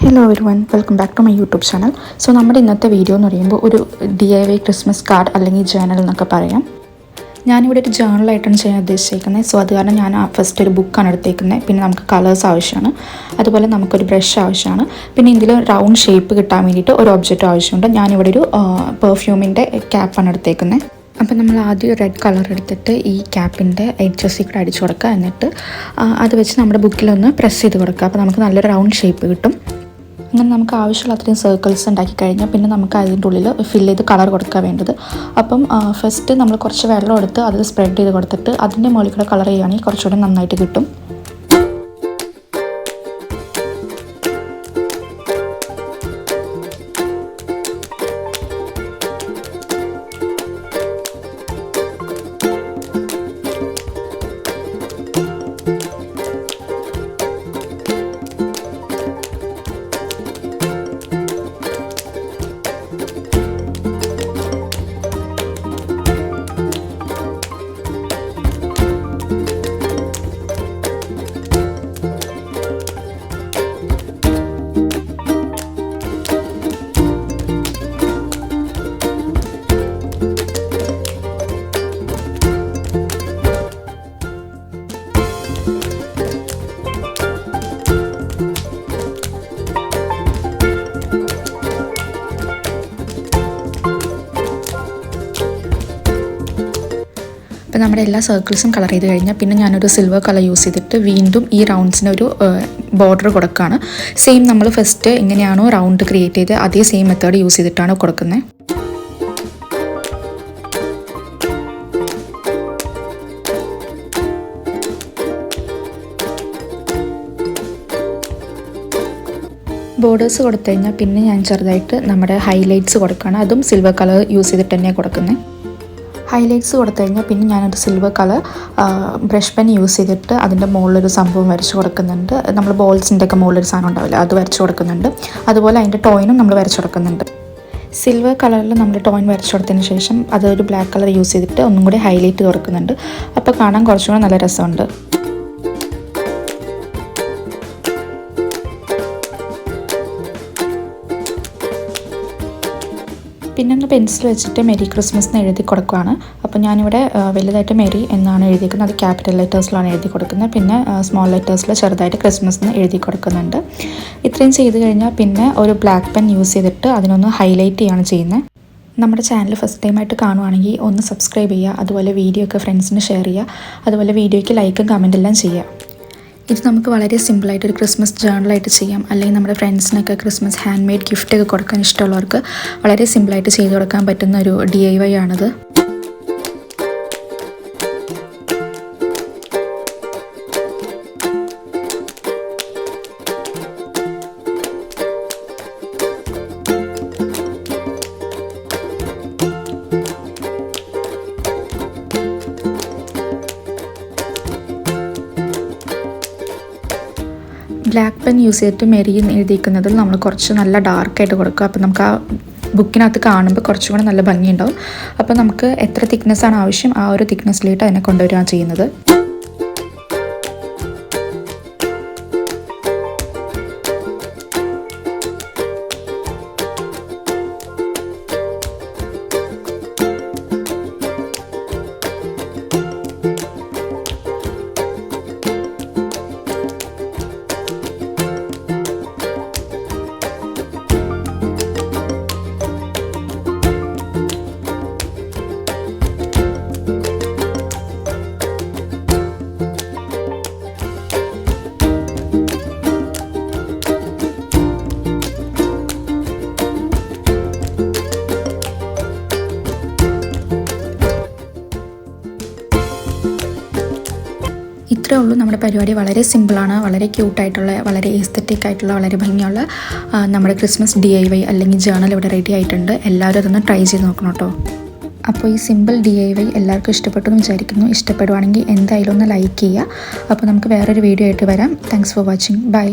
Hello everyone, welcome back to my YouTube channel. So നമ്മുടെ ഇന്നത്തെ video എന്ന് പറയുമ്പോൾ ഒരു DIY ക്രിസ്മസ് കാർഡ് അല്ലെങ്കിൽ ജേണൽ എന്നൊക്കെ പറയാം. ഞാനിവിടെ ഒരു ജേണലായിട്ടാണ് ചെയ്യാൻ ഉദ്ദേശിച്ചിരിക്കുന്നത്. സോ അത് കാരണം ഞാൻ ഫസ്റ്റ് ഒരു ബുക്കാണ് എടുത്തേക്കുന്നത്. പിന്നെ നമുക്ക് കളേഴ്സ് ആവശ്യമാണ്, അതുപോലെ നമുക്കൊരു ബ്രഷ് ആവശ്യമാണ്. പിന്നെ ഇതിൽ റൗണ്ട് ഷേപ്പ് കിട്ടാൻ വേണ്ടിയിട്ട് ഒരു ഒബ്ജക്റ്റ് ആവശ്യമുണ്ട്. ഞാനിവിടെ ഒരു പെർഫ്യൂമിൻ്റെ ക്യാപ്പാണ് എടുത്തേക്കുന്നത്. അപ്പം നമ്മൾ ആദ്യം റെഡ് കളർ എടുത്തിട്ട് ഈ ക്യാപ്പിൻ്റെ എഡ്ജസിൽ കൂടെ അടിച്ചു കൊടുക്കുക. എന്നിട്ട് അത് വെച്ച് നമ്മുടെ ബുക്കിലൊന്ന് പ്രസ് ചെയ്ത് കൊടുക്കുക. അപ്പോൾ നമുക്ക് നല്ലൊരു റൗണ്ട് ഷേപ്പ് കിട്ടും. അങ്ങനെ നമുക്ക് ആവശ്യമുള്ള അത്രയും സർക്കിൾസ് ഉണ്ടാക്കി കഴിഞ്ഞാൽ പിന്നെ നമുക്ക് അതിൻ്റെ ഉള്ളിൽ ഫില്ല് ചെയ്ത് കളർ കൊടുക്കാൻ വേണ്ടത്. അപ്പം ഫസ്റ്റ് നമ്മൾ കുറച്ച് വെള്ളം എടുത്ത് അതിൽ സ്പ്രെഡ് ചെയ്ത് കൊടുത്തിട്ട് അതിൻ്റെ മുകളിൽ കൂടെ കളർ ചെയ്യുകയാണെങ്കിൽ കുറച്ചുകൂടെ നന്നായിട്ട് കിട്ടും. അപ്പോൾ നമ്മുടെ എല്ലാ സർക്കിൾസും കളർ ചെയ്ത് കഴിഞ്ഞാൽ പിന്നെ ഞാനൊരു സിൽവർ കളർ യൂസ് ചെയ്തിട്ട് വീണ്ടും ഈ റൗണ്ട്സിന് ഒരു ബോർഡർ കൊടുക്കുകയാണ്. സെയിം നമ്മൾ ഫസ്റ്റ് എങ്ങനെയാണോ റൗണ്ട് ക്രിയേറ്റ് ചെയ്ത് അതേ സെയിം മെത്തേഡ് യൂസ് ചെയ്തിട്ടാണ് കൊടുക്കുന്നത്. ബോർഡേഴ്സ് കൊടുത്തു കഴിഞ്ഞാൽ പിന്നെ ഞാൻ ചെറുതായിട്ട് നമ്മുടെ ഹൈലൈറ്റ്സ് കൊടുക്കുകയാണ്. അതും സിൽവർ കളർ യൂസ് ചെയ്തിട്ട് തന്നെയാണ് കൊടുക്കുന്നത്. ഹൈലൈറ്റ്സ് കൊടുത്തു കഴിഞ്ഞാൽ പിന്നെ ഞാനൊരു silver colour brush pen use ചെയ്തിട്ട് അതിൻ്റെ മുകളിലൊരു സംഭവം വരച്ച് കൊടുക്കുന്നുണ്ട്. നമ്മൾ ബോൾസിൻ്റെ ഒക്കെ മുകളിലൊരു സാധനം ഉണ്ടാവില്ല, അത് വരച്ച് കൊടുക്കുന്നുണ്ട്. അതുപോലെ അതിൻ്റെ ടോയിനും നമ്മൾ വരച്ച് കൊടുക്കുന്നുണ്ട്. സിൽവർ കളറിൽ നമ്മൾ ടോയിൻ വരച്ച് കൊടുത്തതിന് ശേഷം അതൊരു ബ്ലാക്ക് കളർ യൂസ് ചെയ്തിട്ട് ഒന്നും കൂടി ഹൈലൈറ്റ് കൊടുക്കുന്നുണ്ട്. അപ്പോൾ കാണാൻ കുറച്ചും കൂടെ നല്ല രസമുണ്ട്. പിന്നെ ഒന്ന് പെൻസിൽ വെച്ചിട്ട് മെരി ക്രിസ്മസ് എന്ന് എഴുതി കൊടുക്കുകയാണ്. അപ്പോൾ ഞാനിവിടെ വലുതായിട്ട് മെരി എന്നാണ് എഴുതിയിരിക്കുന്നത്. അത് ക്യാപിറ്റൽ ലെറ്റേഴ്സിലാണ് എഴുതി കൊടുക്കുന്നത്. പിന്നെ സ്മോൾ ലെറ്റേഴ്സിൽ ചെറുതായിട്ട് ക്രിസ്മസ് എന്ന് എഴുതി കൊടുക്കുന്നുണ്ട്. ഇത്രയും ചെയ്ത് കഴിഞ്ഞാൽ പിന്നെ ഒരു ബ്ലാക്ക് പെൻ യൂസ് ചെയ്തിട്ട് അതിനൊന്ന് ഹൈലൈറ്റ് ചെയ്യുകയാണ് ചെയ്യുന്നത്. നമ്മുടെ ചാനൽ ഫസ്റ്റ് ടൈമായിട്ട് കാണുവാണെങ്കിൽ ഒന്ന് സബ്സ്ക്രൈബ് ചെയ്യുക. അതുപോലെ വീഡിയോ ഒക്കെ ഫ്രണ്ട്സിന് ഷെയർ ചെയ്യുക. അതുപോലെ വീഡിയോയ്ക്ക് ലൈക്കും കമൻറ്റ് എല്ലാം ചെയ്യുക. ഇത് നമുക്ക് വളരെ സിമ്പിളായിട്ടൊരു ക്രിസ്മസ് ജേണലായിട്ട് ചെയ്യാം. അല്ലെങ്കിൽ നമ്മുടെ ഫ്രണ്ട്സിനൊക്കെ ക്രിസ്മസ് ഹാൻഡ് മെയ്ഡ് ഗിഫ്റ്റൊക്കെ കൊടുക്കാൻ ഇഷ്ടമുള്ളവർക്ക് വളരെ സിമ്പിളായിട്ട് ചെയ്ത് കൊടുക്കാൻ പറ്റുന്ന ഒരു DIY ആണിത്. ബ്ലാക്ക് പെൻ യൂസ് ചെയ്തിട്ട് മെരി എഴുതിയിരിക്കുന്നതിൽ നമ്മൾ കുറച്ച് നല്ല ഡാർക്കായിട്ട് കൊടുക്കുക. അപ്പോൾ നമുക്ക് ആ ബുക്കിനകത്ത് കാണുമ്പോൾ കുറച്ചും കൂടെ നല്ല ഭംഗിയുണ്ടാവും. അപ്പോൾ നമുക്ക് എത്ര തിക്നെസ്സാണ് ആവശ്യം ആ ഒരു തിക്നെസ്സിലേക്ക് അതിനെ കൊണ്ടുവരികയാണ് ചെയ്യുന്നത്. ഇത്രേ ഉള്ളൂ. നമ്മുടെ പരിപാടി വളരെ സിമ്പിളാണ്. വളരെ ക്യൂട്ടായിട്ടുള്ള, വളരെ എസ്തെറ്റിക് ആയിട്ടുള്ള, വളരെ ഭംഗിയുള്ള നമ്മുടെ ക്രിസ്മസ് DIY അല്ലെങ്കിൽ ജേണൽ ഇവിടെ റെഡി ആയിട്ടുണ്ട്. എല്ലാവരും അതൊന്ന് ട്രൈ ചെയ്ത് നോക്കണം കേട്ടോ. അപ്പോൾ ഈ സിമ്പിൾ DIY എല്ലാവർക്കും ഇഷ്ടപ്പെട്ടു എന്ന് വിചാരിക്കുന്നു. ഇഷ്ടപ്പെടുവാണെങ്കിൽ എന്തായാലും ഒന്ന് ലൈക്ക് ചെയ്യുക. അപ്പോൾ നമുക്ക് വേറൊരു വീഡിയോ ആയിട്ട് വരാം. Thanks for watching. ബൈ.